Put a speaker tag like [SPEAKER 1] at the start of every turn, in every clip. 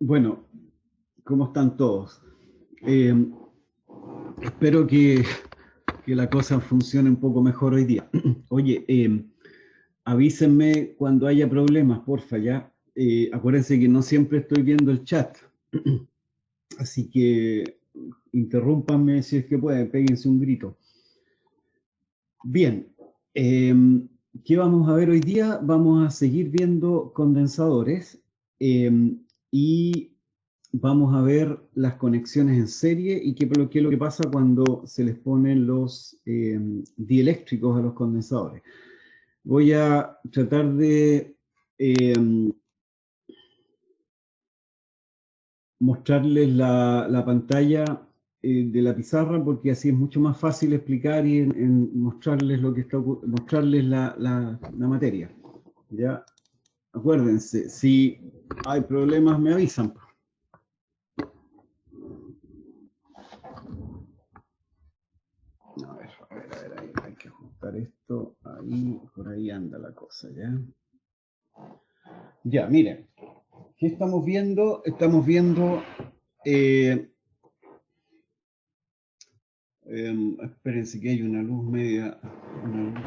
[SPEAKER 1] Bueno, ¿cómo están todos? Espero que la cosa funcione un poco mejor hoy día. Oye, avísenme cuando haya problemas, porfa, ya. Acuérdense que no siempre estoy viendo el chat. Así que interrúmpanme si es que pueden, péguense un grito. Bien, ¿qué vamos a ver hoy día? Vamos a seguir viendo condensadores y vamos a ver las conexiones en serie y qué es lo que pasa cuando se les ponen los dieléctricos a los condensadores. Voy a tratar de mostrarles la pantalla de la pizarra porque así es mucho más fácil explicar y en mostrarles lo que está mostrarles la materia. Ya, acuérdense, si hay problemas me avisan. A ver, ahí, hay que ajustar esto, ahí, por ahí anda la cosa, ¿ya? Ya, miren, ¿qué estamos viendo? Estamos viendo, espérense que hay una luz media, una luz.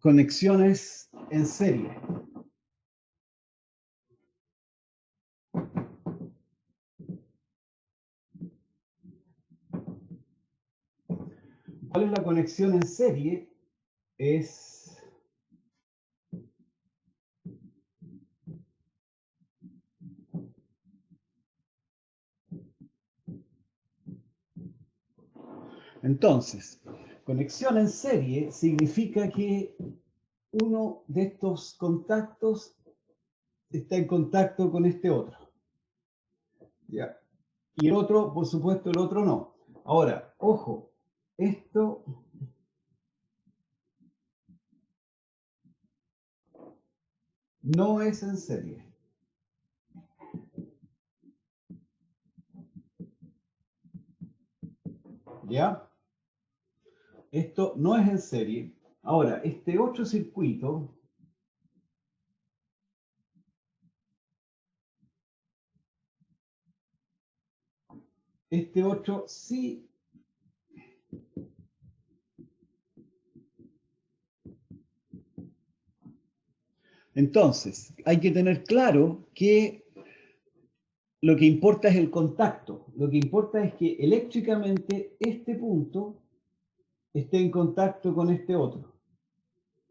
[SPEAKER 1] Conexiones en serie. ¿Cuál es la conexión en serie? Es entonces, conexión en serie significa que uno de estos contactos está en contacto con este otro. ¿Ya? Y el otro, por supuesto, el otro no. Ahora, ojo, esto no es en serie. ¿Ya? Esto no es en serie. Ahora, este otro circuito sí. Entonces, hay que tener claro que lo que importa es el contacto. Lo que importa es que eléctricamente este punto esté en contacto con este otro.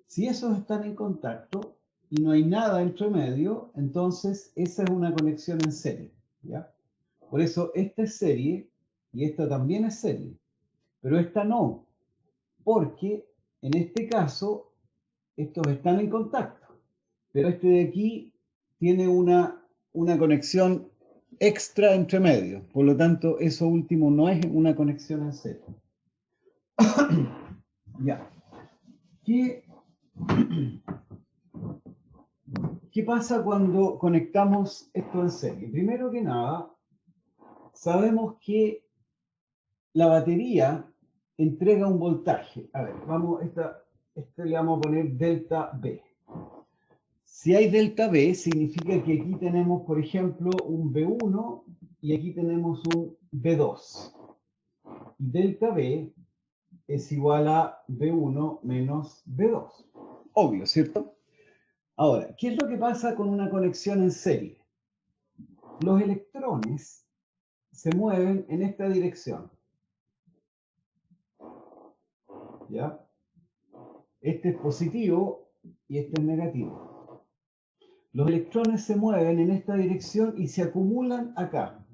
[SPEAKER 1] Si esos están en contacto y no hay nada entre medio, entonces esa es una conexión en serie, ¿ya? Por eso esta es serie y esta también es serie, pero esta no, porque en este caso estos están en contacto, pero este de aquí tiene una conexión extra entre medio, por lo tanto eso último no es una conexión en serie. Ya. ¿Qué pasa cuando conectamos esto en serie? Primero que nada, sabemos que la batería entrega un voltaje. A ver, este le vamos a poner delta B. Si hay delta B, significa que aquí tenemos, por ejemplo, un B1 y aquí tenemos un B2. Y delta B es igual a B1 menos B2. Obvio, ¿cierto? Ahora, ¿qué es lo que pasa con una conexión en serie? Los electrones se mueven en esta dirección. ¿Ya? Este es positivo y este es negativo. Los electrones se mueven en esta dirección y se acumulan acá.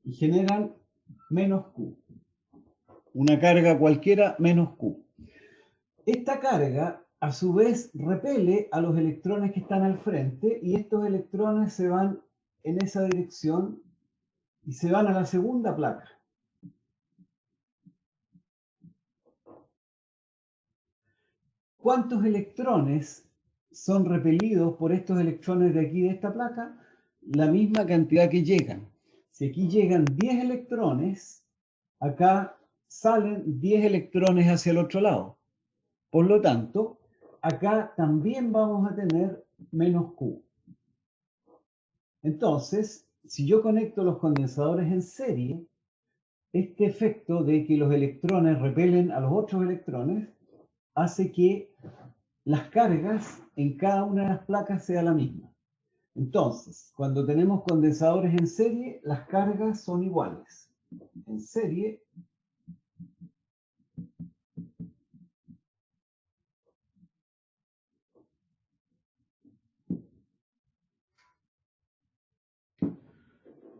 [SPEAKER 1] Y generan menos Q. Una carga cualquiera menos Q. Esta carga, a su vez, repele a los electrones que están al frente y estos electrones se van en esa dirección y se van a la segunda placa. ¿Cuántos electrones son repelidos por estos electrones de aquí de esta placa, la misma cantidad que llegan. Si aquí llegan 10 electrones, acá salen 10 electrones hacia el otro lado. Por lo tanto, acá también vamos a tener menos Q. Entonces, si yo conecto los condensadores en serie, este efecto de que los electrones repelen a los otros electrones hace que las cargas en cada una de las placas sea la misma. Entonces, cuando tenemos condensadores en serie, las cargas son iguales. En serie,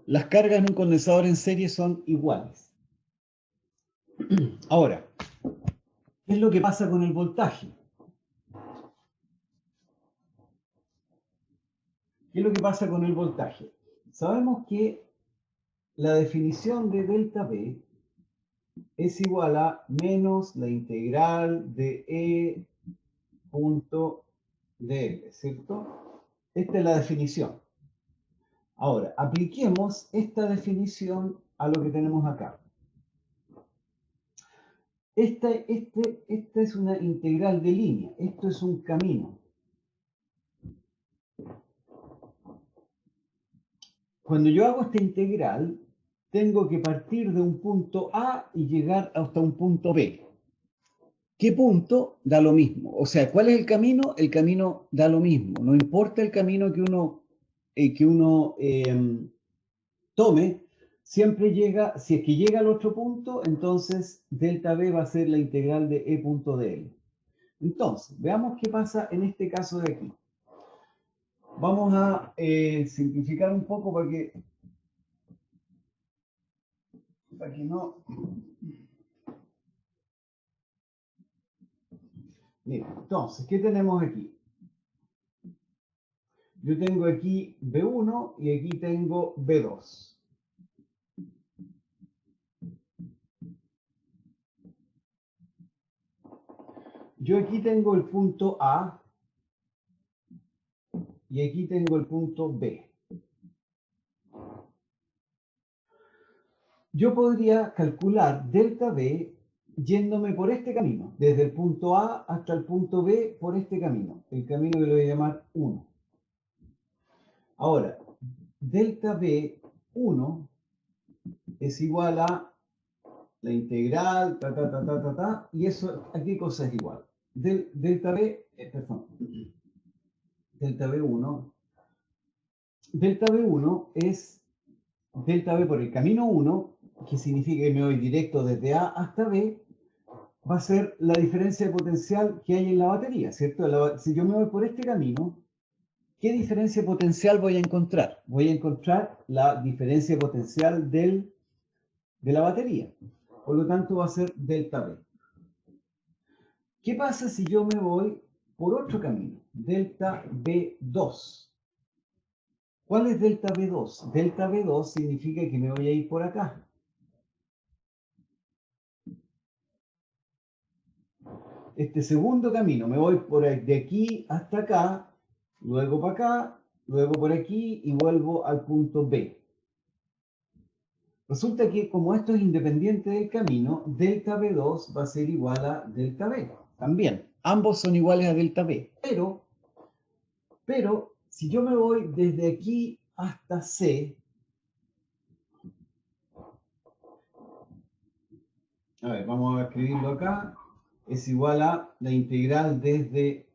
[SPEAKER 1] las cargas en un condensador en serie son iguales. Ahora, ¿qué es lo que pasa con el voltaje? ¿Qué es lo que pasa con el voltaje? Sabemos que la definición de delta V es igual a menos la integral de E punto dl, ¿cierto? Esta es la definición. Ahora, apliquemos esta definición a lo que tenemos acá. Esta es una integral de línea, esto es un camino. Cuando yo hago esta integral, tengo que partir de un punto A y llegar hasta un punto B. ¿Qué punto? Da lo mismo. O sea, ¿cuál es el camino? El camino da lo mismo. No importa el camino que uno tome, siempre llega, si es que llega al otro punto, entonces delta B va a ser la integral de E punto dl. Entonces, veamos qué pasa en este caso de aquí. Vamos a simplificar un poco para que no... Mira, entonces, ¿qué tenemos aquí? Yo tengo aquí B1 y aquí tengo B2. Yo aquí tengo el punto A y aquí tengo el punto B. Yo podría calcular delta B yéndome por este camino, desde el punto A hasta el punto B por este camino, el camino que lo voy a llamar 1. Ahora, delta B1 es igual a la integral, y eso, ¿a qué cosa es igual? Delta B1, delta B1 es delta B por el camino 1, que significa que me voy directo desde A hasta B, va a ser la diferencia de potencial que hay en la batería, ¿cierto? Si yo me voy por este camino, ¿qué diferencia potencial voy a encontrar? Voy a encontrar la diferencia potencial de la batería. Por lo tanto, va a ser delta B. ¿Qué pasa si yo me voy por otro camino? Delta B2. ¿Cuál es delta B2? Delta B2 significa que me voy a ir por acá. Este segundo camino, me voy de aquí hasta acá, luego para acá, luego por aquí y vuelvo al punto B. Resulta que como esto es independiente del camino, delta B2 va a ser igual a delta B. También, ambos son iguales a delta B. Pero si yo me voy desde aquí hasta C, a ver, vamos a escribirlo acá, es igual a la integral desde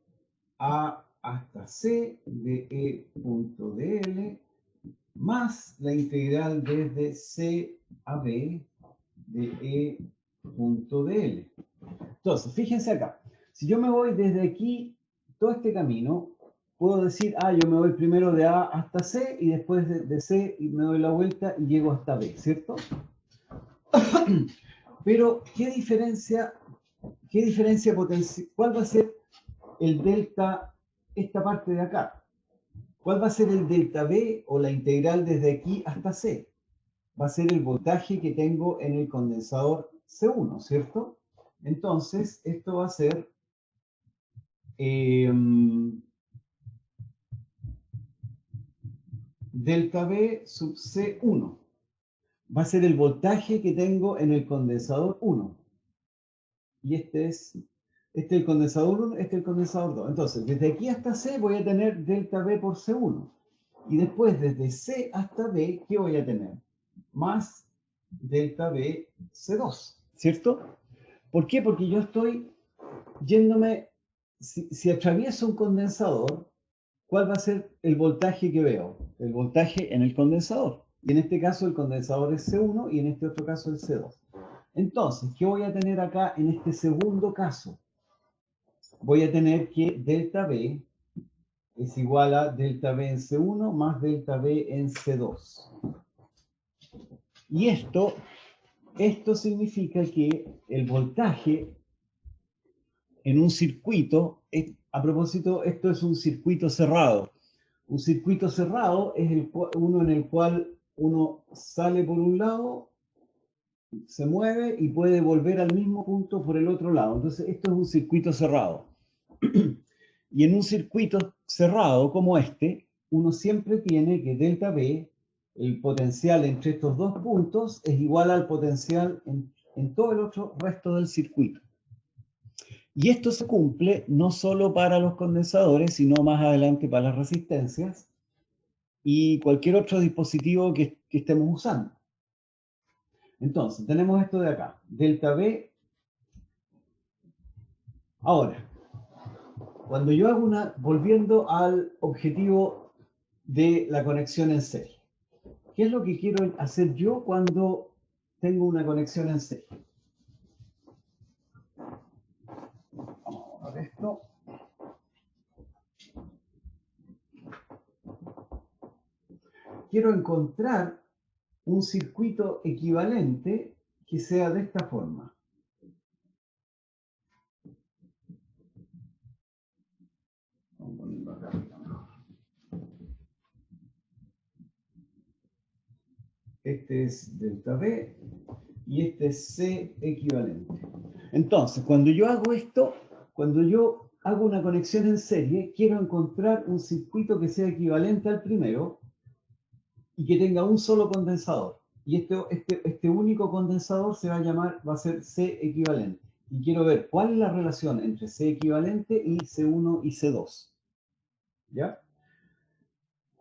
[SPEAKER 1] A hasta C de E punto dl más la integral desde C a B de E punto dl. Entonces, fíjense acá, si yo me voy desde aquí, todo este camino, puedo decir, yo me voy primero de A hasta C y después de C y me doy la vuelta y llego hasta B, ¿cierto? Pero, ¿qué diferencia potencial? ¿Cuál va a ser el delta, esta parte de acá? ¿Cuál va a ser el delta B o la integral desde aquí hasta C? Va a ser el voltaje que tengo en el condensador C1, ¿cierto? Entonces, esto va a ser delta B sub C1. Va a ser el voltaje que tengo en el condensador 1. Y este es el condensador 1, este es el condensador 2. Entonces, desde aquí hasta C voy a tener delta B por C1. Y después, desde C hasta B, ¿qué voy a tener? Más delta B C2, ¿cierto? ¿Por qué? Porque yo estoy yéndome, si atravieso un condensador, ¿cuál va a ser el voltaje que veo? El voltaje en el condensador. Y en este caso el condensador es C1 y en este otro caso el C2. Entonces, ¿qué voy a tener acá en este segundo caso? Voy a tener que delta B es igual a delta B en C1 más delta B en C2. Y esto significa que el voltaje en un circuito, a propósito, esto es un circuito cerrado. Un circuito cerrado es uno en el cual uno sale por un lado, se mueve y puede volver al mismo punto por el otro lado. Entonces, esto es un circuito cerrado. Y en un circuito cerrado como este, uno siempre tiene que delta B, el potencial entre estos dos puntos, es igual al potencial en todo el otro resto del circuito. Y esto se cumple no solo para los condensadores, sino más adelante para las resistencias y cualquier otro dispositivo que estemos usando. Entonces, tenemos esto de acá, delta B. Ahora, cuando yo hago volviendo al objetivo de la conexión en serie, ¿qué es lo que quiero hacer yo cuando tengo una conexión en serie? Vamos a ver esto. Quiero encontrar un circuito equivalente que sea de esta forma. Vamos a ponerlo acá. Este es delta B y este es C equivalente. Entonces, cuando yo hago esto, cuando yo hago una conexión en serie, quiero encontrar un circuito que sea equivalente al primero y que tenga un solo condensador. Y este único condensador va a ser C equivalente. Y quiero ver cuál es la relación entre C equivalente y C1 y C2. ¿Ya?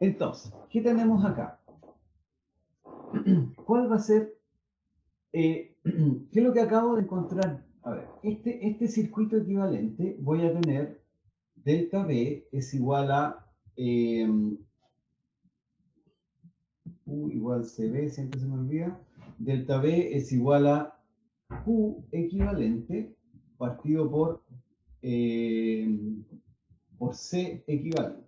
[SPEAKER 1] Entonces, ¿qué tenemos acá? ¿Cuál va a ser? ¿Qué es lo que acabo de encontrar? A ver, este circuito equivalente voy a tener delta B es igual a U igual CB, siempre se me olvida. Delta B es igual a Q equivalente partido por C equivalente.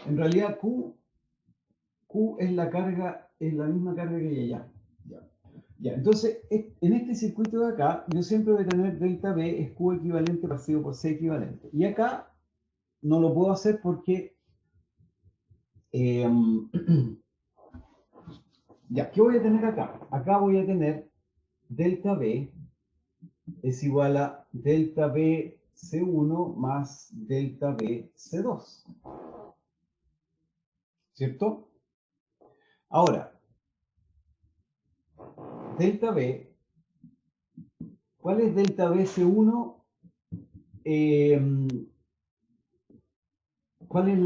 [SPEAKER 1] En realidad Q es la carga, es la misma carga que hay allá. Ya, entonces, en este circuito de acá, yo siempre voy a tener delta B es Q equivalente partido por C equivalente. Y acá no lo puedo hacer porque ya, ¿qué voy a tener acá? Acá voy a tener delta B es igual a delta B C1 más delta B C2. ¿Cierto? Ahora, delta B, ¿cuál es delta B C1? ¿Cuál es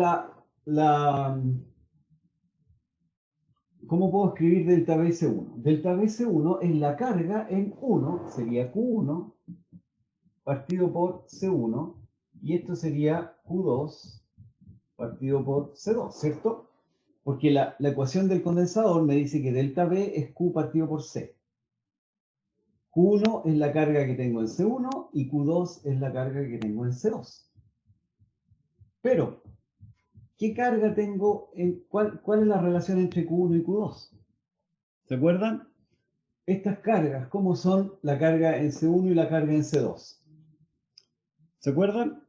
[SPEAKER 1] ¿Cómo puedo escribir delta BC1? Delta BC1 es la carga en 1, sería Q1 partido por C1, y esto sería Q2 partido por C2, ¿cierto? Porque la ecuación del condensador me dice que delta B es Q partido por C. Q1 es la carga que tengo en C1 y Q2 es la carga que tengo en C2. Pero, ¿qué carga tengo? ¿Cuál es la relación entre Q1 y Q2? ¿Se acuerdan? Estas cargas, ¿cómo son la carga en C1 y la carga en C2? ¿Se acuerdan?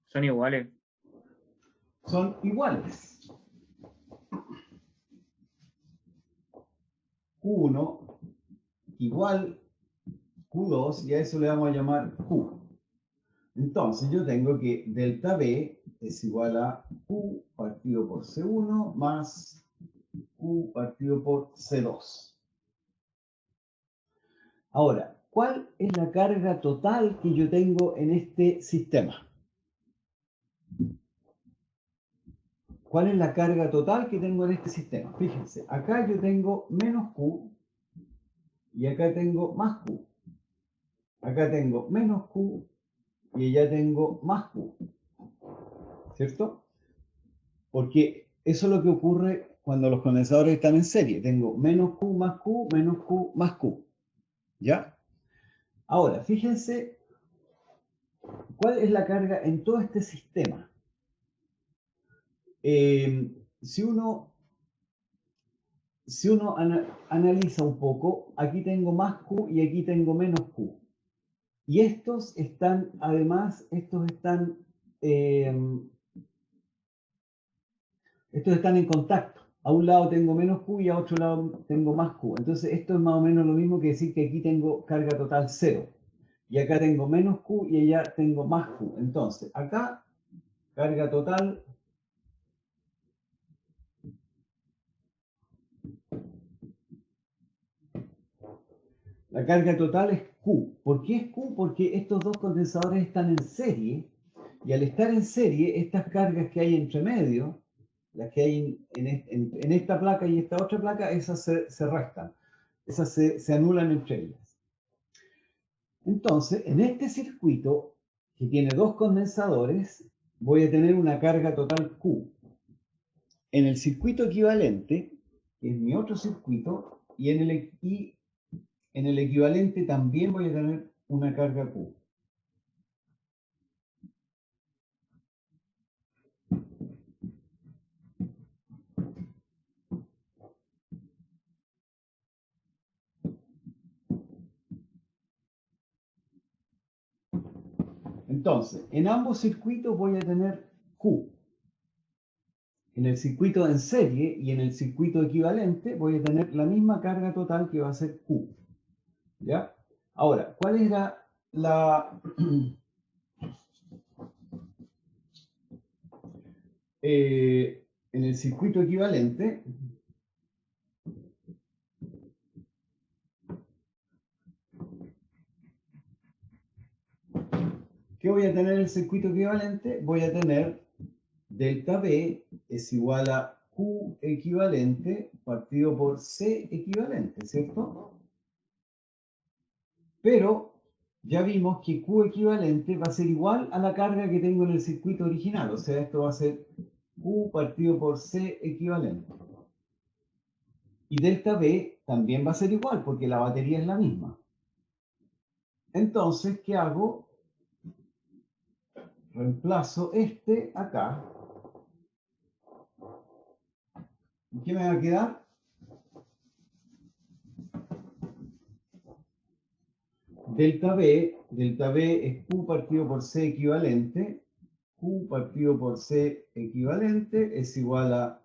[SPEAKER 2] Son iguales.
[SPEAKER 1] Son iguales. Q1 igual Q2 y a eso le vamos a llamar Q. Entonces yo tengo que delta B es igual a Q partido por C1 más Q partido por C2. Ahora, ¿cuál es la carga total que yo tengo en este sistema? ¿Cuál es la carga total que tengo en este sistema? Fíjense, acá yo tengo menos Q y acá tengo más Q. Acá tengo menos Q y allá tengo más Q. ¿Cierto? Porque eso es lo que ocurre cuando los condensadores están en serie. Tengo menos Q más Q, menos Q más Q. ¿Ya? Ahora, fíjense cuál es la carga en todo este sistema. Si uno analiza un poco, aquí tengo más Q y aquí tengo menos Q. Y estos están, además, estos están en contacto. A un lado tengo menos Q y a otro lado tengo más Q. Entonces, esto es más o menos lo mismo que decir que aquí tengo carga total 0. Y acá tengo menos Q y allá tengo más Q. Entonces, acá, carga total. La carga total es Q. ¿Por qué es Q? Porque estos dos condensadores están en serie. Y al estar en serie, estas cargas que hay entre medio, las que hay en esta placa y esta otra placa, esas se restan. Esas se anulan entre ellas. Entonces, en este circuito, que tiene dos condensadores, voy a tener una carga total Q. En el circuito equivalente, que es mi otro circuito, y en el equivalente también voy a tener una carga Q. Entonces, en ambos circuitos voy a tener Q. En el circuito en serie y en el circuito equivalente voy a tener la misma carga total que va a ser Q. ¿Ya? Ahora, ¿cuál era la... en el circuito equivalente, ¿qué voy a tener en el circuito equivalente? Voy a tener delta B es igual a Q equivalente partido por C equivalente, ¿cierto? Pero ya vimos que Q equivalente va a ser igual a la carga que tengo en el circuito original, o sea, esto va a ser Q partido por C equivalente. Y delta B también va a ser igual, porque la batería es la misma. Entonces, ¿qué hago? Reemplazo este acá. ¿Y qué me va a quedar? Delta B es Q partido por C equivalente. Q partido por C equivalente es igual a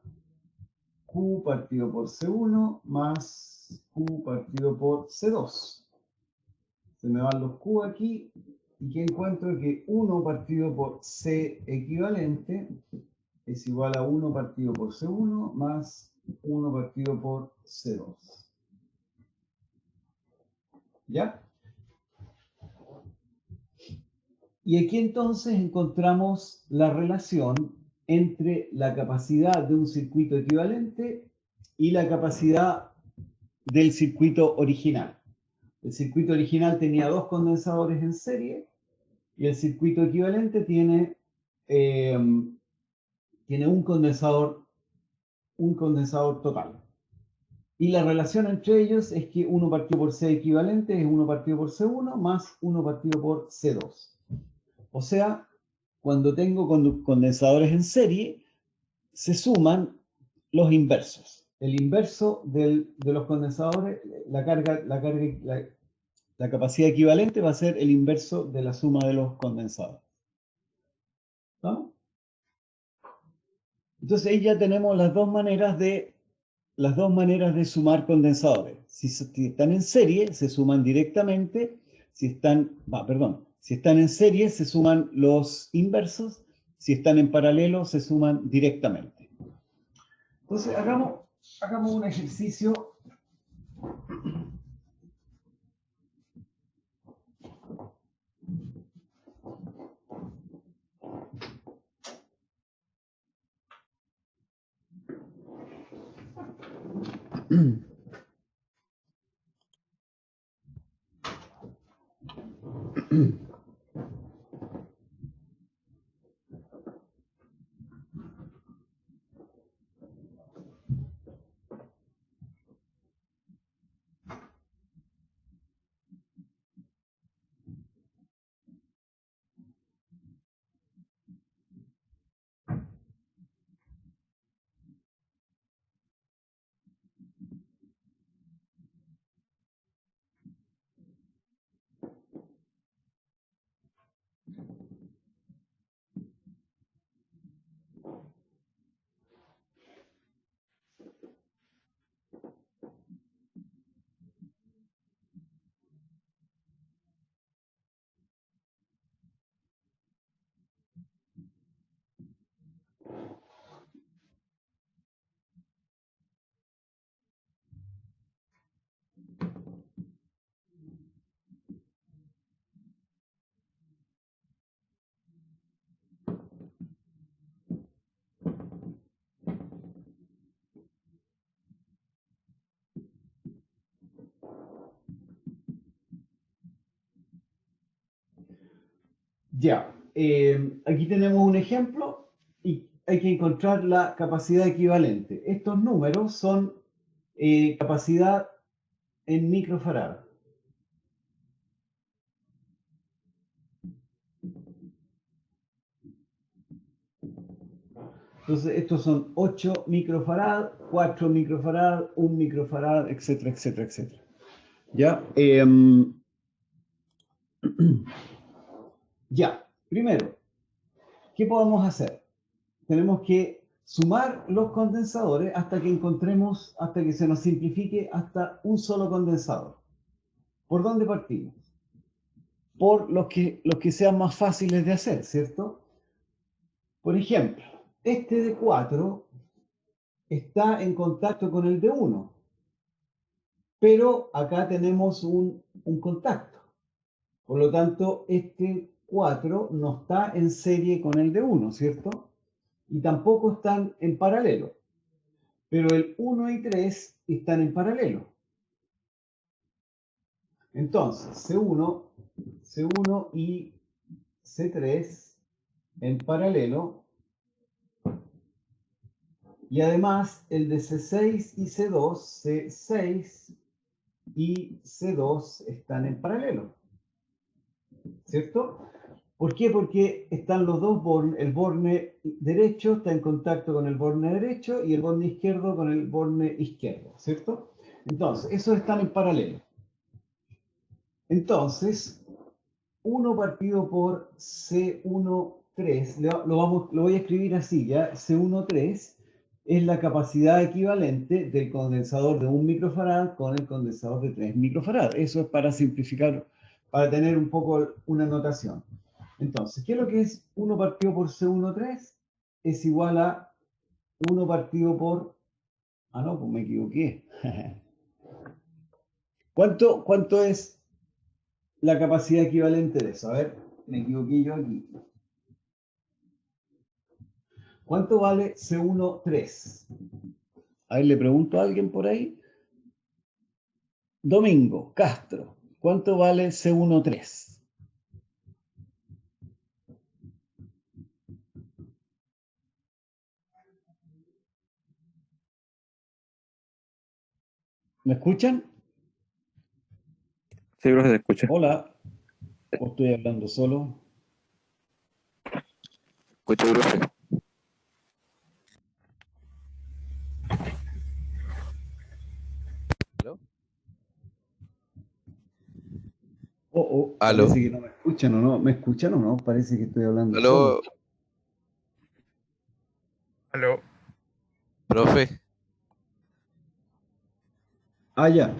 [SPEAKER 1] Q partido por C1 más Q partido por C2. Se me van los Q aquí y que encuentro que 1 partido por C equivalente es igual a 1 partido por C1 más 1 partido por C2. ¿Ya? Y aquí entonces encontramos la relación entre la capacidad de un circuito equivalente y la capacidad del circuito original. El circuito original tenía dos condensadores en serie y el circuito equivalente tiene un condensador total. Y la relación entre ellos es que 1 partido por C equivalente es 1 partido por C1 más 1 partido por C2. O sea, cuando tengo condensadores en serie, se suman los inversos. El inverso de los condensadores, la capacidad equivalente va a ser el inverso de la suma de los condensadores. ¿No? Entonces ahí ya tenemos las dos maneras de sumar condensadores. Si están en serie, se suman directamente. Si están en serie, se suman los inversos. Si están en paralelo, se suman directamente. Entonces, hagamos un ejercicio. Ya, aquí tenemos un ejemplo y hay que encontrar la capacidad equivalente. Estos números son capacidad en microfarad. Entonces, estos son 8 microfarad, 4 microfarad, 1 microfarad, etcétera, etcétera, etcétera. ¿Ya? Ya, primero, ¿qué podemos hacer? Tenemos que sumar los condensadores hasta que encontremos, hasta que se nos simplifique hasta un solo condensador. ¿Por dónde partimos? Por los que sean más fáciles de hacer, ¿cierto? Por ejemplo, este de 4 está en contacto con el de 1, pero acá tenemos un contacto. Por lo tanto, este 4 no está en serie con el de 1, ¿cierto? Y tampoco están en paralelo. Pero el 1 y 3 están en paralelo. Entonces, C1 y C3 en paralelo. Y además, el de C6 y C2, C6 y C2 están en paralelo. ¿Cierto? ¿Por qué? Porque están los dos bornes, el borne derecho está en contacto con el borne derecho y el borne izquierdo con el borne izquierdo, ¿cierto? Entonces, esos están en paralelo. Entonces, 1 partido por C13, lo voy a escribir así, ¿ya? C13 es la capacidad equivalente del condensador de 1 microfarad con el condensador de 3 microfarad. Eso es para simplificar, para tener un poco una notación. Entonces, ¿qué es lo que es 1 partido por C13? Es igual a 1 partido por... Ah, no, pues me equivoqué. ¿Cuánto es la capacidad equivalente de eso? A ver, me equivoqué yo aquí. ¿Cuánto vale C13? A ver, le pregunto a alguien por ahí. Domingo, Castro, ¿cuánto vale C13? ¿Me escuchan?
[SPEAKER 2] Sí, bro, se escucha.
[SPEAKER 1] Hola, ¿o estoy hablando solo?
[SPEAKER 2] Escucha, profe. ¿Aló?
[SPEAKER 1] Parece
[SPEAKER 2] ¿Aló?
[SPEAKER 1] que no me escuchan o no. ¿Me escuchan o no? Parece que estoy hablando solo.
[SPEAKER 2] ¿Aló? ¿Aló? Profe,
[SPEAKER 1] Ya.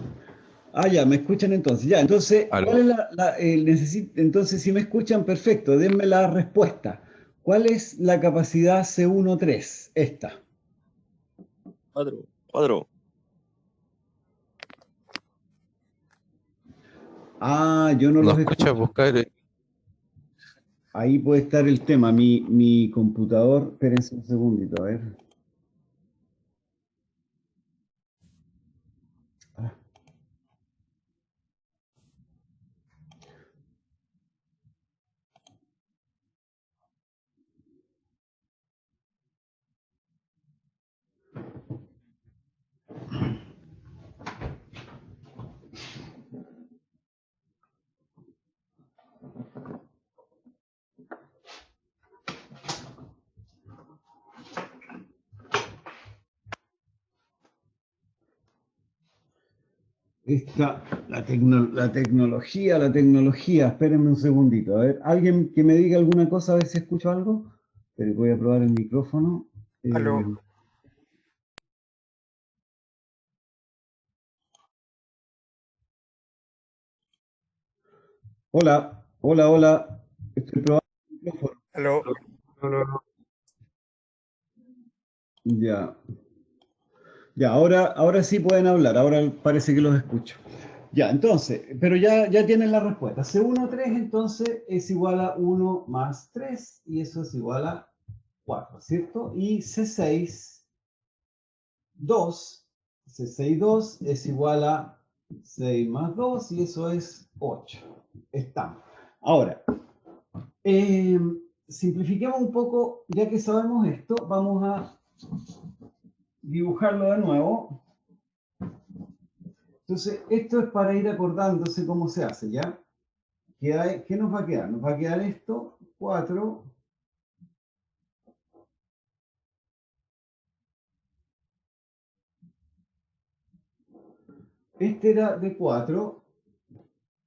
[SPEAKER 1] Ya, me escuchan entonces. Ya, entonces, ¿cuál
[SPEAKER 2] ¿aló?
[SPEAKER 1] es entonces, si me escuchan, perfecto, denme la respuesta. ¿Cuál es la capacidad C13? Esta.
[SPEAKER 2] 4.
[SPEAKER 1] Ah, yo no
[SPEAKER 2] ¿No
[SPEAKER 1] los
[SPEAKER 2] escuchas
[SPEAKER 1] escucho.
[SPEAKER 2] buscar?
[SPEAKER 1] Ahí puede estar el tema. Mi computador, espérense un segundito, a ver. Ah. La tecnología, espérenme un segundito, a ver, alguien que me diga alguna cosa, a ver si escucho algo. Pero voy a probar el micrófono.
[SPEAKER 2] Aló.
[SPEAKER 1] Hola, hola, hola. Estoy probando el micrófono.
[SPEAKER 2] Aló. Aló.
[SPEAKER 1] Ya, ya, ahora sí pueden hablar, ahora parece que los escucho. Ya, entonces, pero ya tienen la respuesta. C13 entonces es igual a 1 más 3 y eso es igual a 4, ¿cierto? Y C62 es igual a 6 más 2 y eso es 8. Estamos. Ahora, simplifiquemos un poco, ya que sabemos esto, vamos a dibujarlo de nuevo. Entonces, esto es para ir acordándose cómo se hace, ¿ya? ¿Qué nos va a quedar? Nos va a quedar esto, 4. Este era de 4.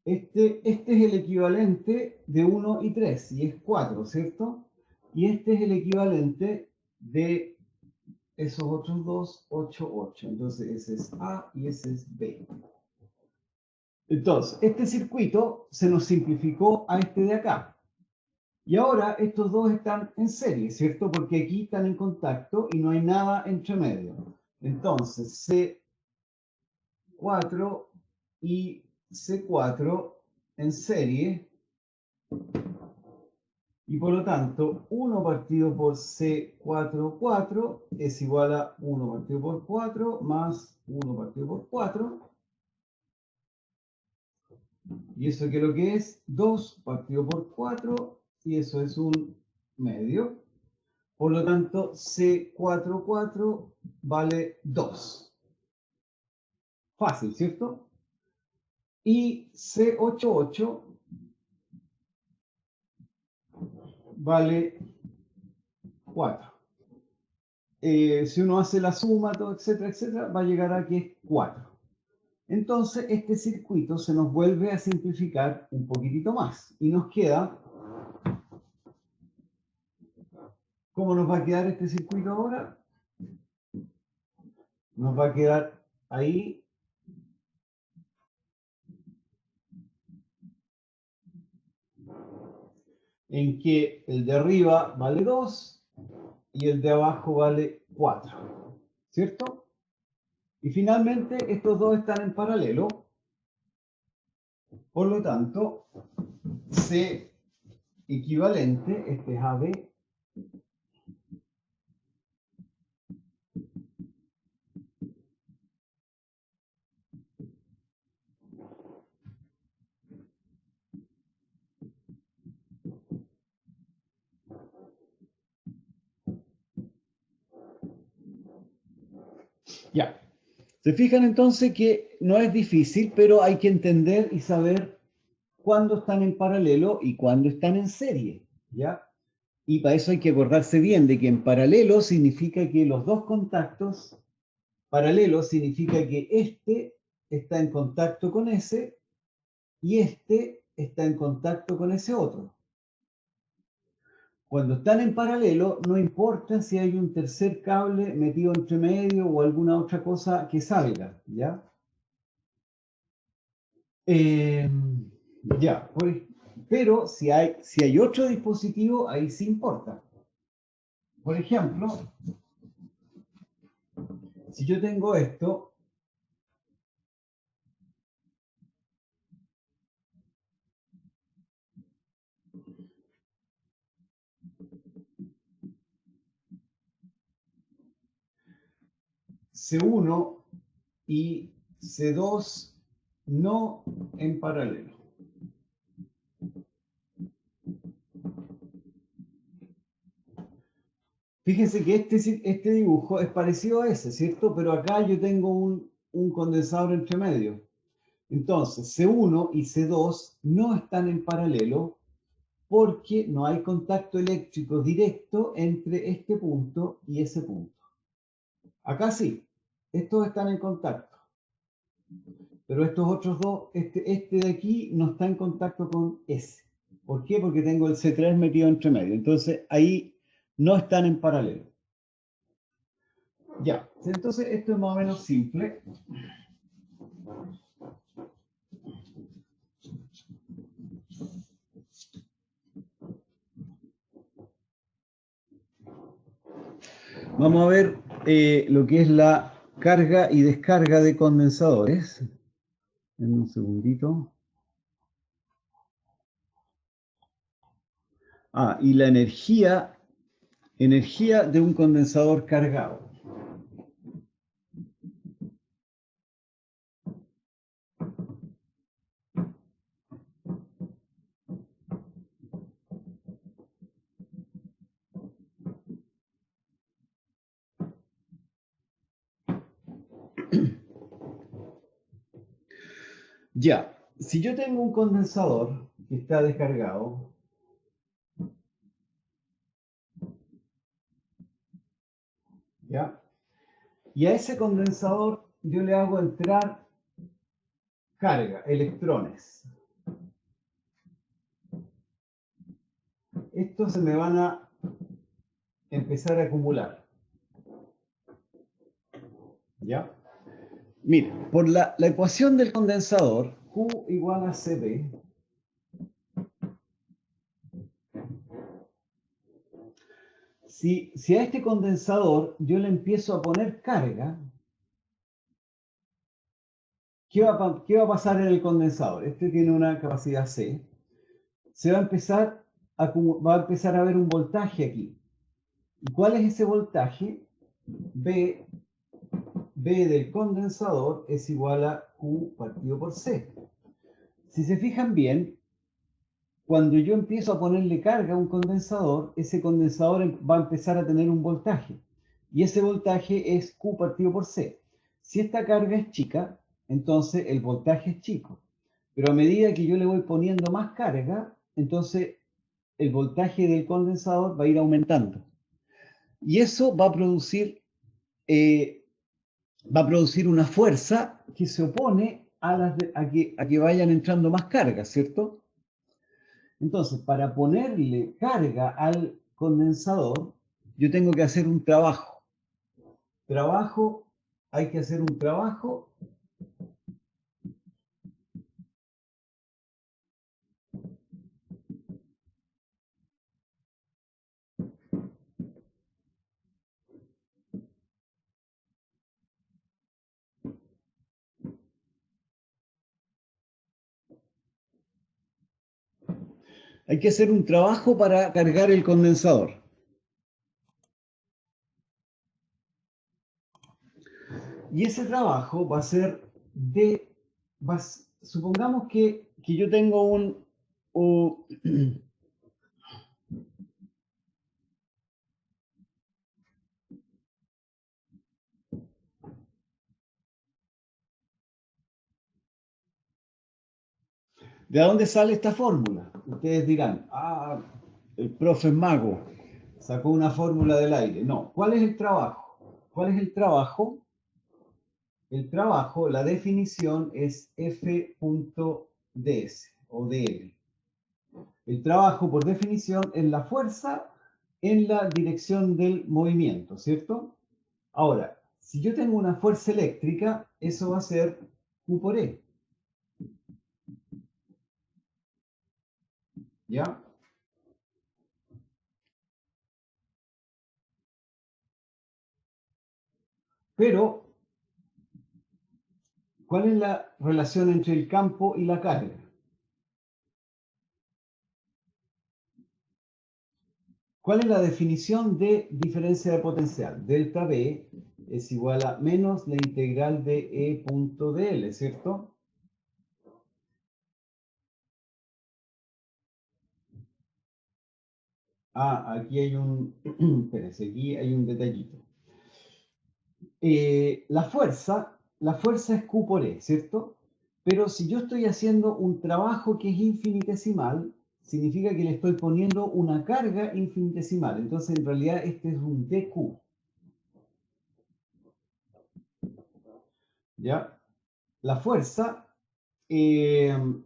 [SPEAKER 1] Este es el equivalente de 1 y 3, y es 4, ¿cierto? Y este es el equivalente de esos otros dos, 8, 8. Entonces, ese es A y ese es B. Entonces, este circuito se nos simplificó a este de acá. Y ahora estos dos están en serie, ¿cierto? Porque aquí están en contacto y no hay nada entre medio. Entonces, C4 y C4 en serie. Y por lo tanto, 1 partido por C4, 4 es igual a 1 partido por 4 más 1 partido por 4. Y eso que lo que es 2 partido por 4 y eso es un medio. Por lo tanto, C44 vale 2. Fácil, ¿cierto? Y C88 vale 4. Si uno hace la suma, todo, etcétera, etcétera, va a llegar a que es 4. Entonces, este circuito se nos vuelve a simplificar un poquitito más. Y nos queda... ¿Cómo nos va a quedar este circuito ahora? Nos va a quedar ahí en que el de arriba vale 2 y el de abajo vale 4, ¿cierto? Y finalmente estos dos están en paralelo, por lo tanto, C equivalente, este es AB, ya. Se fijan entonces que no es difícil, pero hay que entender y saber cuándo están en paralelo y cuándo están en serie, ¿ya? Y para eso hay que acordarse bien de que en paralelo significa que los dos contactos, paralelo significa que este está en contacto con ese y este está en contacto con ese otro. Cuando están en paralelo, no importa si hay un tercer cable metido entre medio o alguna otra cosa que salga, ¿ya? Eh, ya, pero si hay otro dispositivo, ahí sí importa. por ejemplo, si yo tengo esto, C1 y C2 no en paralelo. Fíjense que este dibujo es parecido a ese, ¿cierto? Pero acá yo tengo un condensador entre medio. Entonces, C1 y C2 no están en paralelo porque no hay contacto eléctrico directo entre este punto y ese punto. Acá sí, estos están en contacto. Pero estos otros dos, este de aquí no está en contacto con ese. ¿Por qué? Porque tengo el C3 metido entre medio. Entonces, ahí no están en paralelo. Ya, entonces esto es más o menos simple. Vamos a ver lo que es la carga y descarga de condensadores. En un segundito. Y la energía de un condensador cargado. Ya, si yo tengo un condensador que está descargado, ¿ya? Y a ese condensador yo le hago entrar carga, electrones. Estos se me van a empezar a acumular. ¿Ya? Mira, por la ecuación del condensador, Q igual a CD, si a este condensador yo le empiezo a poner carga, ¿qué va a pasar en el condensador? Este tiene una capacidad C. Va a empezar a haber un voltaje aquí. ¿Y cuál es ese voltaje? B del condensador es igual a Q partido por C. Si se fijan bien, cuando yo empiezo a ponerle carga a un condensador, ese condensador va a empezar a tener un voltaje. Y ese voltaje es Q partido por C. Si esta carga es chica, entonces el voltaje es chico. Pero a medida que yo le voy poniendo más carga, entonces el voltaje del condensador va a ir aumentando. Y eso va a producir una fuerza que se opone a que vayan entrando más cargas, ¿cierto? Entonces, para ponerle carga al condensador, yo tengo que hacer un trabajo. Hay que hacer un trabajo. Hay que hacer un trabajo para cargar el condensador. Y ese trabajo va a ser supongamos que yo tengo ¿De dónde sale esta fórmula? Ustedes dirán, el profe es mago, sacó una fórmula del aire. No, ¿cuál es el trabajo? ¿Cuál es el trabajo? El trabajo, la definición es F.ds o dl. El trabajo, por definición, es la fuerza en la dirección del movimiento, ¿cierto? Ahora, si yo tengo una fuerza eléctrica, eso va a ser Q por E. ¿Ya? Pero, ¿cuál es la relación entre el campo y la carga? ¿Cuál es la definición de diferencia de potencial? Delta B es igual a menos la integral de E punto dl, ¿cierto? Ah, aquí hay un, espérense, aquí hay un detallito. La fuerza es Q por E, ¿cierto? Pero si yo estoy haciendo un trabajo que es infinitesimal, significa que le estoy poniendo una carga infinitesimal. Entonces, en realidad, este es un dQ. ¿Ya? La fuerza, en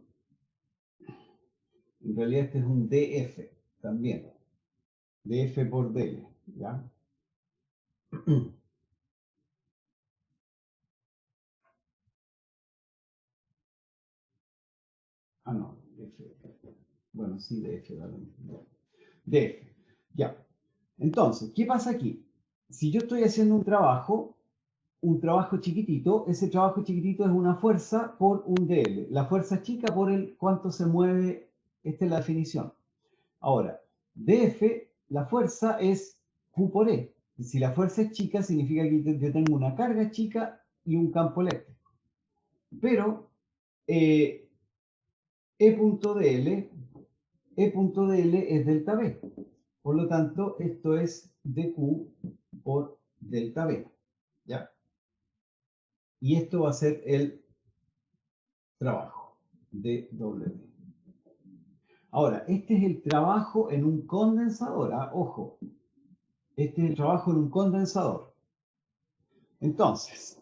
[SPEAKER 1] realidad, este es un dF también. dF por dl, ¿ya? Ah, no, dF. Bueno, sí, dF, dale. dF, ya. Entonces, ¿qué pasa aquí? Si yo estoy haciendo un trabajo chiquitito, ese trabajo chiquitito es una fuerza por un dl. La fuerza chica por el cuánto se mueve, esta es la definición. Ahora, df, la fuerza es Q por E. Si la fuerza es chica, significa que yo tengo una carga chica y un campo eléctrico. Pero E punto dl, es delta B. Por lo tanto, esto es dQ por delta B. ¿Ya? Y esto va a ser el trabajo de W. Ahora, este es el trabajo en un condensador. Ojo, este es el trabajo en un condensador. Entonces,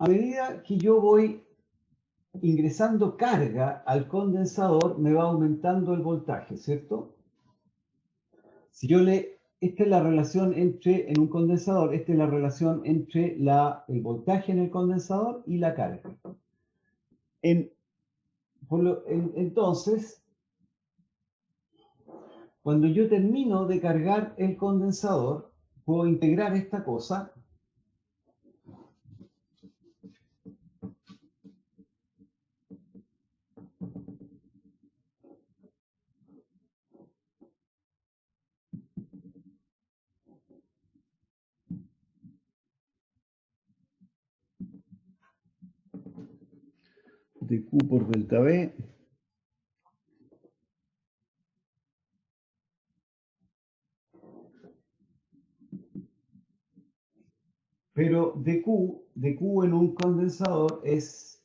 [SPEAKER 1] a medida que yo voy ingresando carga al condensador, me va aumentando el voltaje, ¿cierto? Si yo le, esta es la relación entre, en un condensador, esta es la relación entre el voltaje en el condensador y la carga. Entonces, cuando yo termino de cargar el condensador, puedo integrar esta cosa de Q por delta B. Pero dQ en un condensador es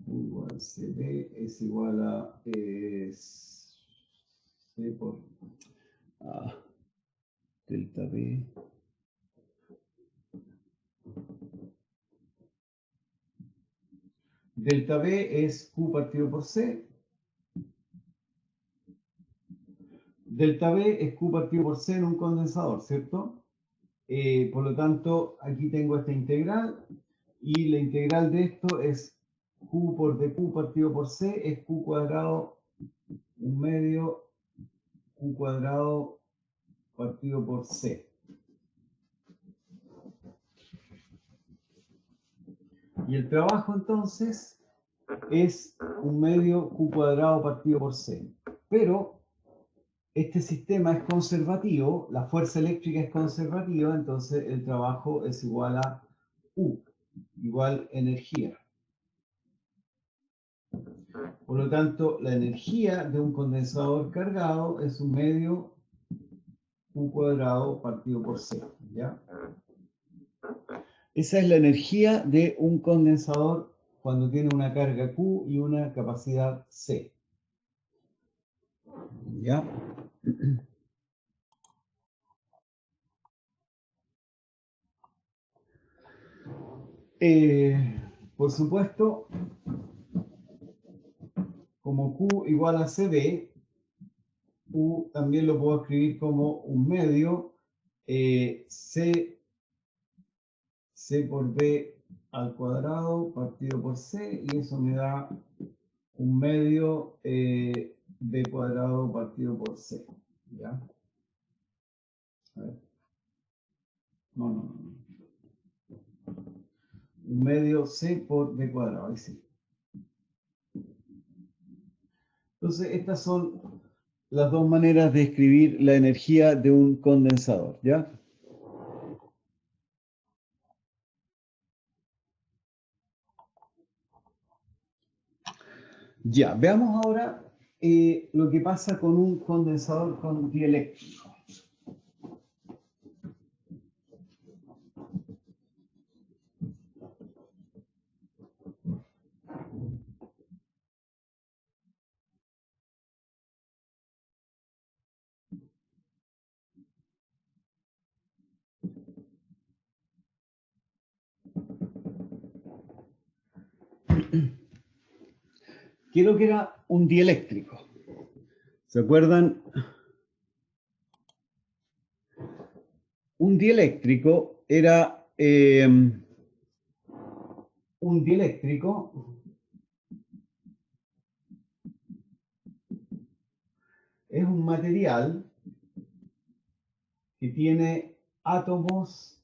[SPEAKER 1] igual CB es igual a C por delta B. Delta B es Q partido por C. Delta B es Q partido por C en un condensador, ¿cierto? Por lo tanto, aquí tengo esta integral y la integral de esto es Q por dQ partido por C es Q cuadrado 1/2 Q cuadrado partido por C. Y el trabajo entonces es 1/2 Q cuadrado partido por C. Pero este sistema es conservativo, la fuerza eléctrica es conservativa, entonces el trabajo es igual a U, igual energía. Por lo tanto, la energía de un condensador cargado es 1/2 Q cuadrado partido por C. ¿Ya? Esa es la energía de un condensador cuando tiene una carga Q y una capacidad C. ¿Ya? Por supuesto, como Q igual a CB, U también lo puedo escribir como un medio C por B al cuadrado partido por C, y eso me da un medio B cuadrado partido por C. ¿Ya? A ver. No. Un medio C por B cuadrado, ahí sí. Entonces, estas son las dos maneras de escribir la energía de un condensador, ¿ya? Ya, veamos ahora lo que pasa con un condensador con dieléctrico. ¿Qué es lo que era un dieléctrico? ¿Se acuerdan? Un dieléctrico era un dieléctrico es un material que tiene átomos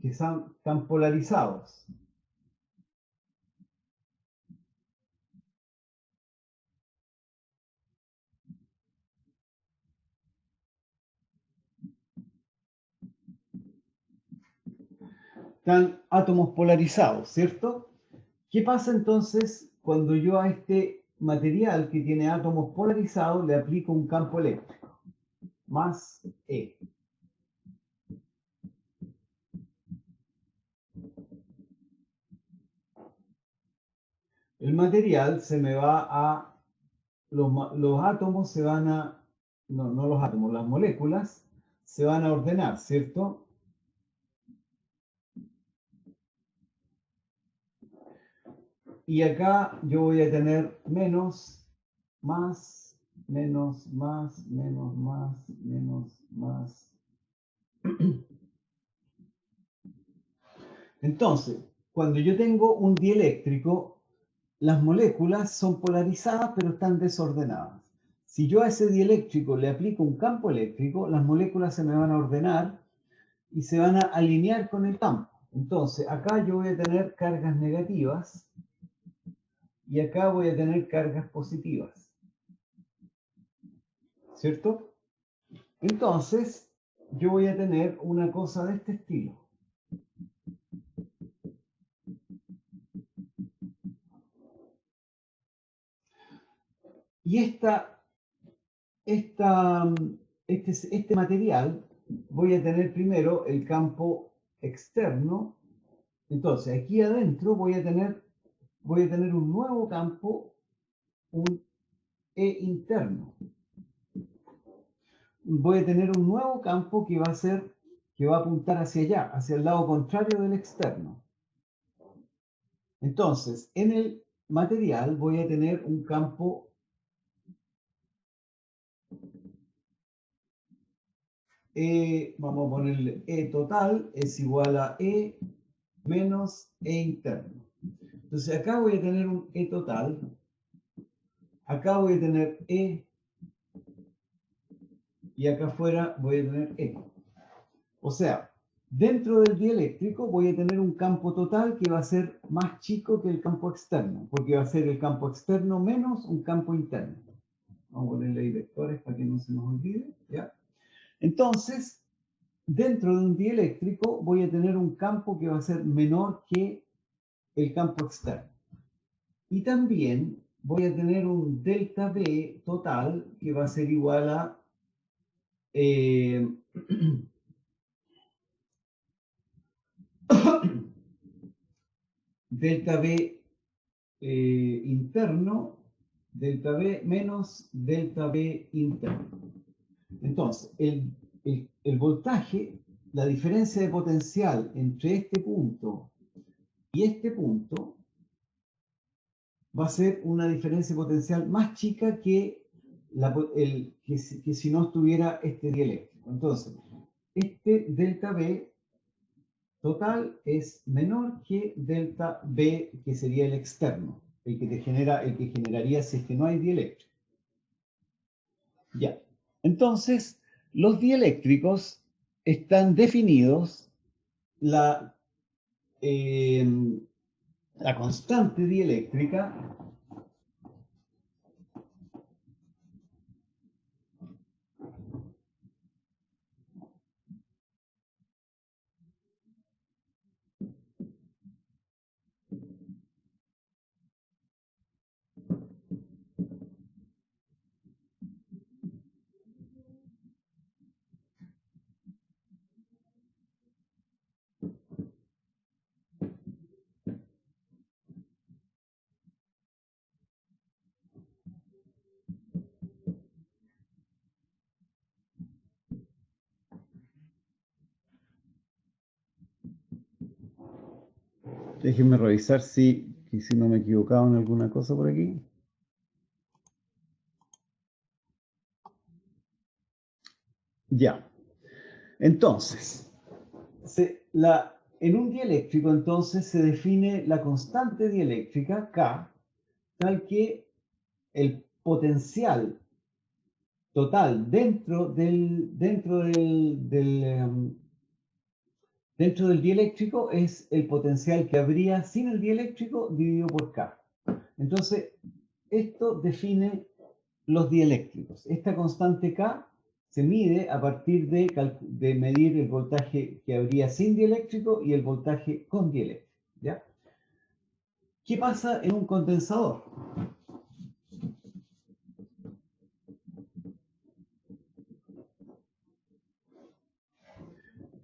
[SPEAKER 1] que están polarizados. Están átomos polarizados, ¿cierto? ¿Qué pasa entonces cuando yo a este material que tiene átomos polarizados le aplico un campo eléctrico? Más E. El material se me va a... Los átomos se van a... No los átomos, las moléculas se van a ordenar, ¿cierto? Y acá yo voy a tener menos, más, menos, más, menos, más, menos, más. Entonces, cuando yo tengo un dieléctrico, las moléculas son polarizadas pero están desordenadas. Si yo a ese dieléctrico le aplico un campo eléctrico, las moléculas se me van a ordenar y se van a alinear con el campo. Entonces, acá yo voy a tener cargas negativas y acá voy a tener cargas positivas. ¿Cierto? Entonces, yo voy a tener una cosa de este estilo. Y este material, voy a tener primero el campo externo. Entonces, aquí adentro voy a tener un nuevo campo, un E interno. Voy a tener un nuevo campo que va a apuntar hacia allá, hacia el lado contrario del externo. Entonces, en el material voy a tener un campo vamos a ponerle E total es igual a E menos E interno. Entonces acá voy a tener un E total, acá voy a tener E y acá afuera voy a tener E. O sea, dentro del dieléctrico voy a tener un campo total que va a ser más chico que el campo externo, porque va a ser el campo externo menos un campo interno. Vamos a ponerle ahí vectores para que no se nos olvide, ¿ya? Entonces, dentro de un dieléctrico voy a tener un campo que va a ser menor que el campo externo. Y también voy a tener un delta B total que va a ser igual a delta B interno, delta B menos delta B interno. Entonces, el voltaje, la diferencia de potencial entre este punto y este punto va a ser una diferencia potencial más chica que, que si no estuviera este dieléctrico. Entonces, este delta B total es menor que delta B, que sería el externo, el que generaría si es que no hay dieléctrico. Ya. Entonces, los dieléctricos están definidos, la constante dieléctrica déjenme revisar si no me he equivocado en alguna cosa por aquí. Ya. Entonces, en un dieléctrico entonces se define la constante dieléctrica K, tal que el potencial total dentro del dieléctrico es el potencial que habría sin el dieléctrico dividido por K. Entonces, esto define los dieléctricos. Esta constante K se mide a partir de medir el voltaje que habría sin dieléctrico y el voltaje con dieléctrico. ¿Ya? ¿Qué pasa en un condensador?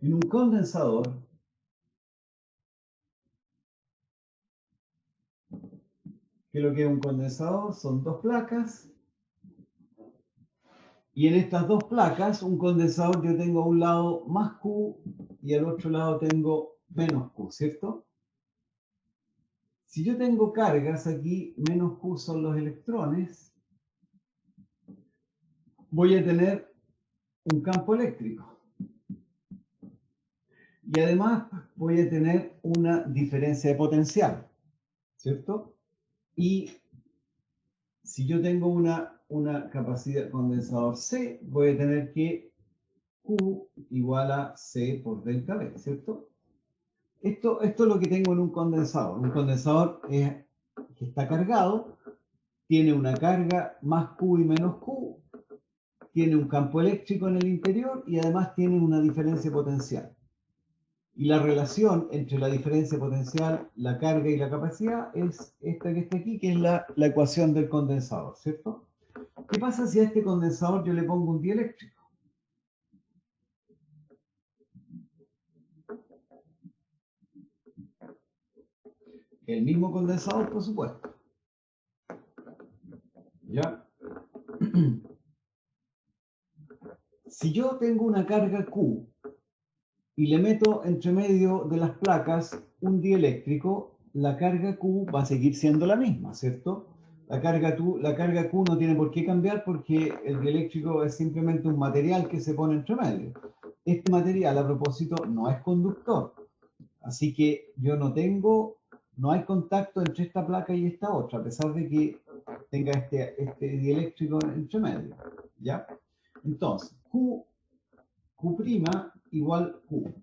[SPEAKER 1] En un condensador, ¿qué es lo que es un condensador? Son dos placas. Y en estas dos placas, un condensador, yo tengo a un lado más Q y al otro lado tengo menos Q, ¿cierto? Si yo tengo cargas aquí, menos Q son los electrones, voy a tener un campo eléctrico. Y además voy a tener una diferencia de potencial, ¿cierto? Y si yo tengo una capacidad condensador C, voy a tener que Q igual a C por delta B, ¿cierto? Esto es lo que tengo en un condensador. Un condensador que está cargado, tiene una carga más Q y menos Q, tiene un campo eléctrico en el interior y además tiene una diferencia potencial. Y la relación entre la diferencia potencial, la carga y la capacidad es esta que está aquí, que es la ecuación del condensador, ¿cierto? ¿Qué pasa si a este condensador yo le pongo un dieléctrico? El mismo condensador, por supuesto. ¿Ya? Si yo tengo una carga Q y le meto entre medio de las placas un dieléctrico, la carga Q va a seguir siendo la misma, ¿cierto? La carga Q no tiene por qué cambiar porque el dieléctrico es simplemente un material que se pone entre medio. Este material, a propósito, no es conductor. Así que yo no hay contacto entre esta placa y esta otra, a pesar de que tenga este dieléctrico entre medio. ¿Ya? Entonces, Q' igual Q.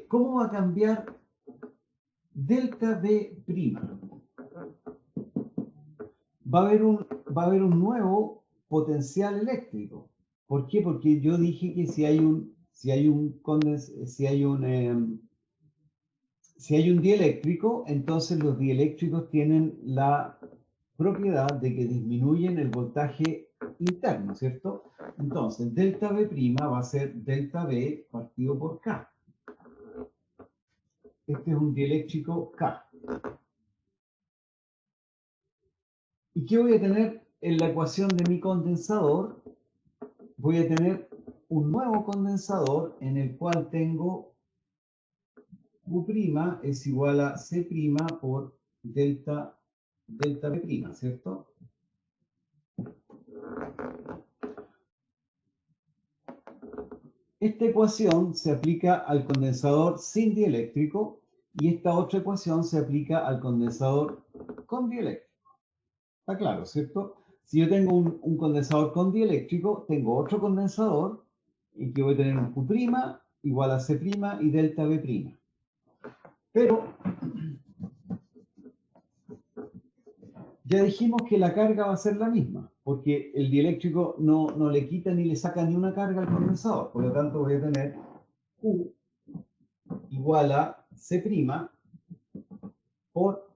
[SPEAKER 1] ¿Cómo va a cambiar delta B'? Va a haber un nuevo potencial eléctrico. ¿Por qué? Porque yo dije que si hay un dieléctrico, entonces los dieléctricos tienen la propiedad de que disminuyen el voltaje interno, ¿cierto? Entonces, delta B' va a ser delta B partido por K. Este es un dieléctrico K. ¿Y qué voy a tener en la ecuación de mi condensador? Voy a tener un nuevo condensador en el cual tengo Q' es igual a C' por delta B', ¿cierto? Esta ecuación se aplica al condensador sin dieléctrico y esta otra ecuación se aplica al condensador con dieléctrico. Está claro, ¿cierto? Si yo tengo un condensador con dieléctrico, tengo otro condensador y que voy a tener un Q' igual a C' y delta B'. Pero ya dijimos que la carga va a ser la misma, porque el dieléctrico no le quita ni le saca ni una carga al condensador. Por lo tanto, voy a tener Q igual a C' por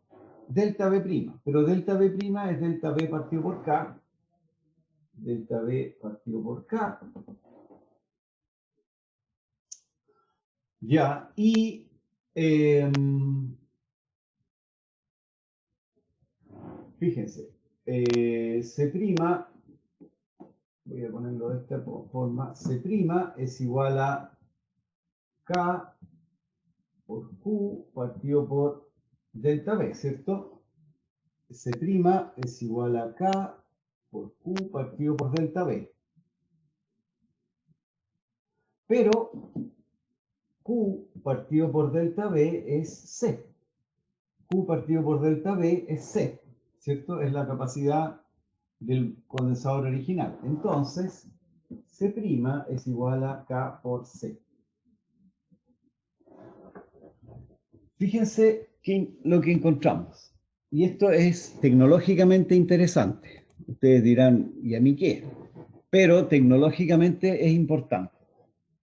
[SPEAKER 1] delta B'. Pero delta B' es delta B partido por K. Delta B partido por K. Ya, y fíjense, C', voy a ponerlo de esta forma, C' es igual a K por Q partido por delta B, ¿cierto? C' es igual a K por Q partido por delta B. Pero Q partido por delta B es C. Q partido por delta B es C, ¿cierto? Es la capacidad del condensador original. Entonces, C' es igual a K por C. Fíjense lo que encontramos. Y esto es tecnológicamente interesante. Ustedes dirán, ¿y a mí qué? Pero tecnológicamente es importante.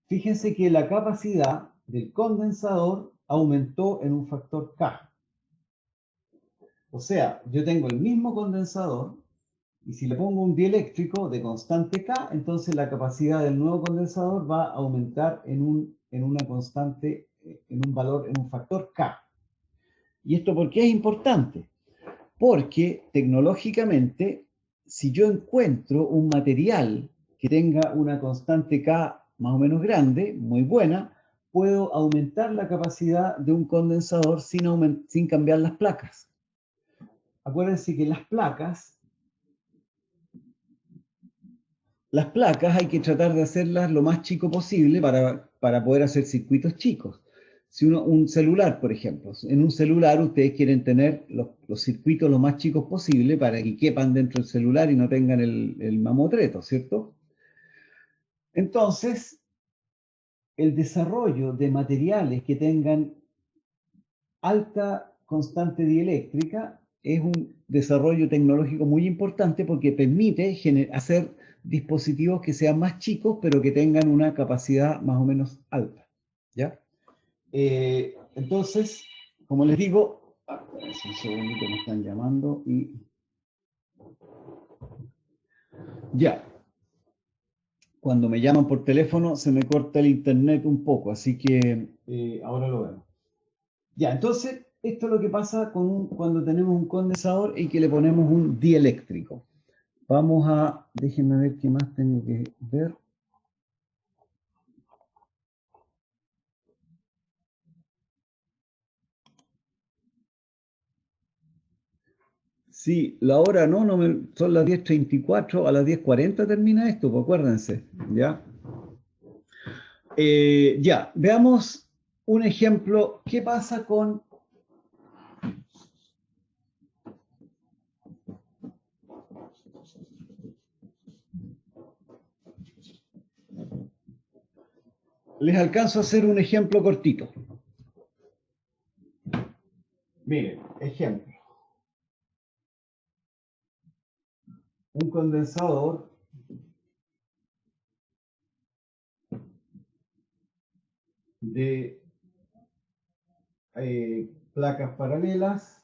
[SPEAKER 1] Fíjense que la capacidad del condensador aumentó en un factor K. O sea, yo tengo el mismo condensador y si le pongo un dieléctrico de constante K, entonces la capacidad del nuevo condensador va a aumentar en una constante, en un valor, en un factor K. ¿Y esto por qué es importante? Porque tecnológicamente, si yo encuentro un material que tenga una constante K más o menos grande, muy buena, puedo aumentar la capacidad de un condensador sin cambiar las placas. Acuérdense que las placas hay que tratar de hacerlas lo más chico posible para poder hacer circuitos chicos. Si un celular, por ejemplo, en un celular ustedes quieren tener los circuitos lo más chicos posible para que quepan dentro del celular y no tengan el mamotreto, ¿cierto? Entonces, el desarrollo de materiales que tengan alta constante dieléctrica es un desarrollo tecnológico muy importante porque permite hacer dispositivos que sean más chicos, pero que tengan una capacidad más o menos alta. ¿Ya? Entonces, como les digo, un segundito, me están llamando y... Ya, cuando me llaman por teléfono se me corta el internet un poco, así que ahora lo vemos. Ya, entonces, esto es lo que pasa cuando tenemos un condensador y que le ponemos un dieléctrico. Vamos a, déjenme ver qué más tengo que ver. Sí, la hora son las 10:34, a las 10:40 termina esto, pues acuérdense, ¿ya? Ya, veamos un ejemplo. ¿Qué pasa con... Les alcanzo a hacer un ejemplo cortito. Miren, ejemplo. Un condensador de placas paralelas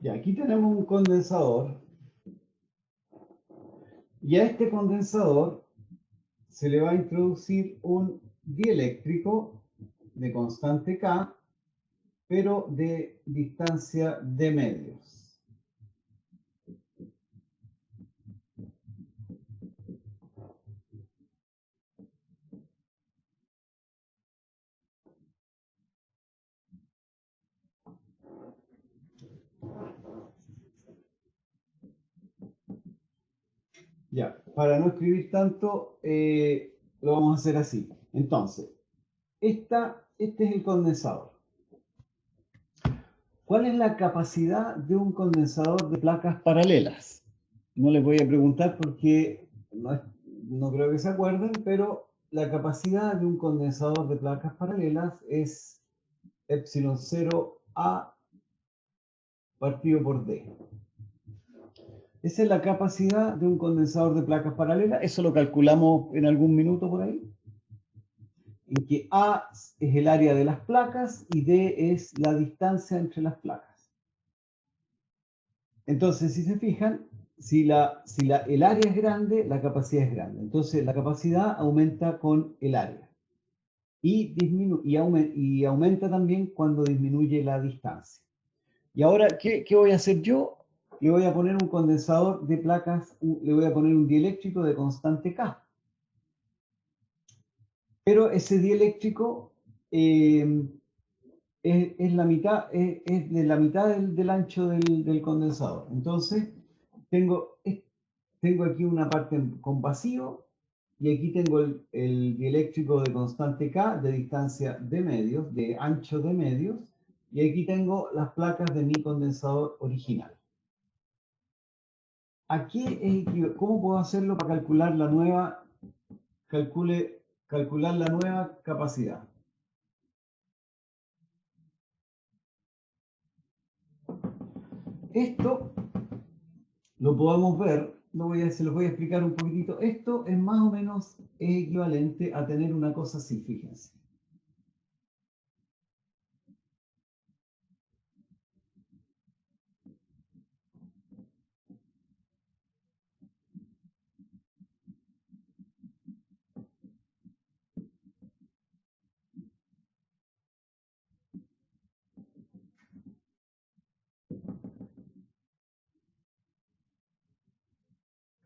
[SPEAKER 1] Ya, aquí tenemos un condensador. Y a este condensador se le va a introducir un dieléctrico de constante K, pero de distancia de medios. Ya, para no escribir tanto, lo vamos a hacer así. Entonces, este es el condensador. ¿Cuál es la capacidad de un condensador de placas paralelas? No les voy a preguntar porque no creo que se acuerden, pero la capacidad de un condensador de placas paralelas es epsilon 0 A partido por D. Esa es la capacidad de un condensador de placas paralelas. Eso lo calculamos en algún minuto por ahí. En que A es el área de las placas y D es la distancia entre las placas. Entonces, si se fijan, el área es grande, la capacidad es grande. Entonces, la capacidad aumenta con el área. Y aumenta también cuando disminuye la distancia. Y ahora, ¿qué voy a hacer yo? Le voy a poner un condensador de placas, le voy a poner un dieléctrico de constante K. Pero ese dieléctrico es la mitad, es de la mitad del ancho del condensador. Entonces, tengo aquí una parte con vacío y aquí tengo el dieléctrico de constante K de distancia de medios, de ancho de medios, y aquí tengo las placas de mi condensador original. ¿Cómo puedo hacerlo para calcular la nueva, calcular la nueva capacidad? Esto lo podemos ver, se los voy a explicar un poquitito. Esto es más o menos equivalente a tener una cosa así, fíjense.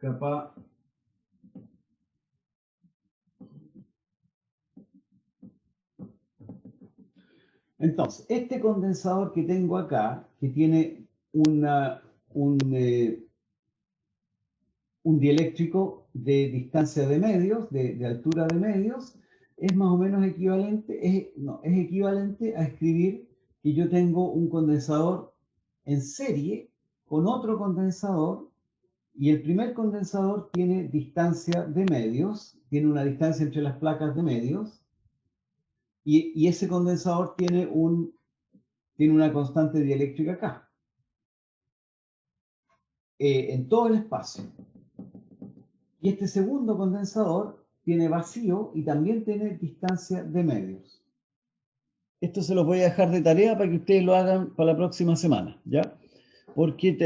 [SPEAKER 1] Capa Entonces, este condensador que tengo acá, que tiene un dieléctrico de distancia de medios, de altura de medios, es más o menos equivalente, es equivalente a escribir que yo tengo un condensador en serie con otro condensador y el primer condensador tiene distancia de medios, tiene una distancia entre las placas de medios y ese condensador tiene una constante dieléctrica acá, en todo el espacio. Y este segundo condensador tiene vacío y también tiene distancia de medios. Esto se los voy a dejar de tarea para que ustedes lo hagan para la próxima semana, ¿ya? Porque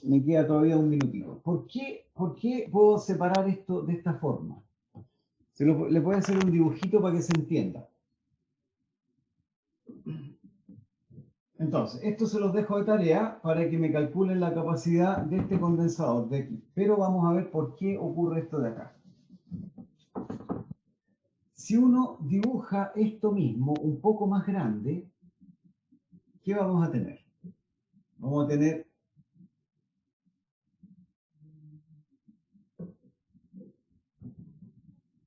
[SPEAKER 1] me queda todavía un minutito. ¿Por qué puedo separar esto de esta forma? Les voy a hacer un dibujito para que se entienda. Entonces, esto se los dejo de tarea para que me calculen la capacidad de este condensador de aquí. Pero vamos a ver por qué ocurre esto de acá. Si uno dibuja esto mismo un poco más grande, ¿qué vamos a tener? Vamos a tener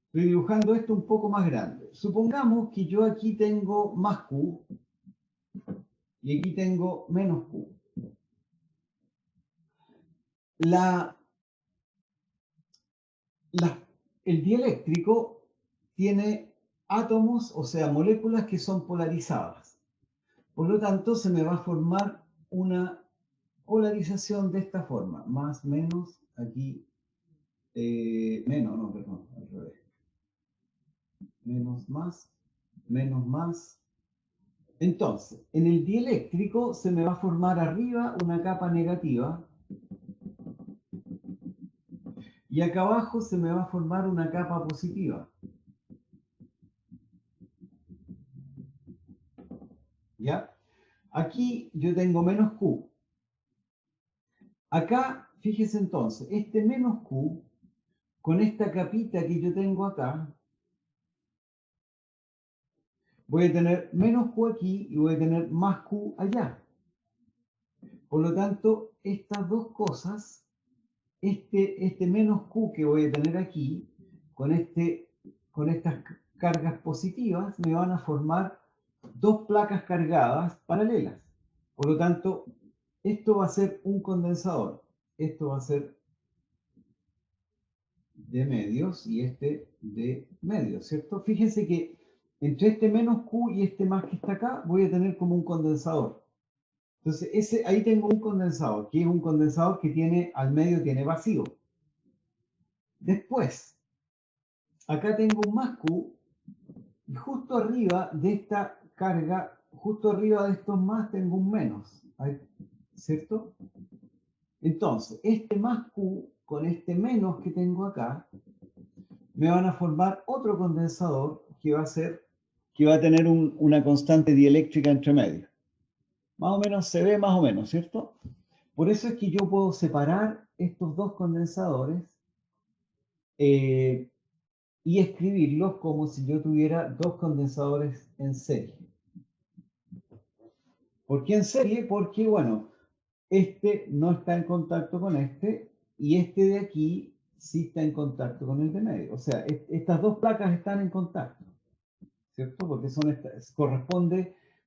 [SPEAKER 1] Estoy dibujando esto un poco más grande. Supongamos que yo aquí tengo más Q y aquí tengo menos Q. El dieléctrico tiene átomos, o sea, moléculas que son polarizadas. Por lo tanto, se me va a formar una polarización de esta forma. Más, menos, aquí, menos, no, perdón, al revés. Menos, más, Entonces, en el dieléctrico se me va a formar arriba una capa negativa y acá abajo se me va a formar una capa positiva. ¿Ya? Aquí yo tengo menos Q. Acá, fíjese entonces, este menos Q, con esta capita que yo tengo acá, voy a tener menos Q aquí y voy a tener más Q allá. Por lo tanto, estas dos cosas, este menos Q que voy a tener aquí, con estas cargas positivas, me van a formar dos placas cargadas paralelas. Por lo tanto, esto va a ser un condensador. Esto va a ser de medios y este de medios, ¿cierto? Fíjense que entre este menos Q y este más que está acá, voy a tener como un condensador. Entonces, ahí tengo un condensador, que es un condensador que tiene, al medio tiene vacío. Después, acá tengo un más Q, y justo arriba de esta carga, justo arriba de estos más, tengo un menos, ¿cierto? Entonces, este más Q con este menos que tengo acá, me van a formar otro condensador que va a tener una constante dieléctrica entre medio. Más o menos se ve más o menos, ¿cierto? Por eso es que yo puedo separar estos dos condensadores y escribirlos como si yo tuviera dos condensadores en serie. ¿Por qué en serie? Porque, bueno, este no está en contacto con este y este de aquí sí está en contacto con el de medio. O sea, estas dos placas están en contacto, ¿cierto? Porque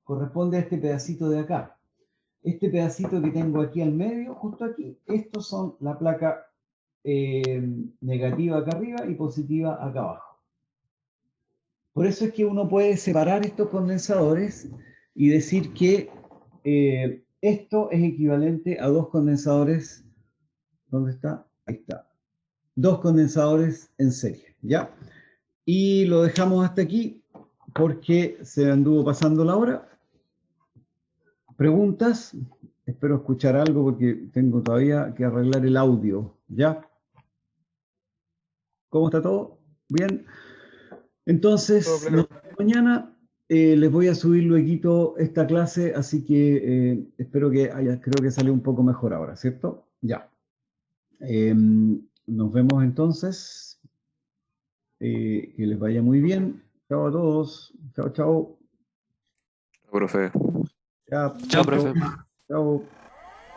[SPEAKER 1] corresponde a este pedacito de acá. Este pedacito que tengo aquí al medio, justo aquí, estos son la placa negativa acá arriba y positiva acá abajo. Por eso es que uno puede separar estos condensadores y decir que esto es equivalente a dos condensadores. ¿Dónde está? Ahí está. Dos condensadores en serie, ¿ya? Y lo dejamos hasta aquí porque se anduvo pasando la hora. ¿Preguntas? Espero escuchar algo porque tengo todavía que arreglar el audio, ¿ya? ¿Cómo está todo? Bien. Entonces,
[SPEAKER 2] Todo
[SPEAKER 1] nos
[SPEAKER 2] claro.
[SPEAKER 1] vemos mañana. Les voy a subir luego esta clase, así que espero que creo que salió un poco mejor ahora, ¿cierto? Ya. Nos vemos entonces. Que les vaya muy bien. Chao a todos. Chao, chao.
[SPEAKER 2] Profe.
[SPEAKER 1] Ya,
[SPEAKER 3] Chao,
[SPEAKER 1] chao.
[SPEAKER 3] profe.
[SPEAKER 1] Chao.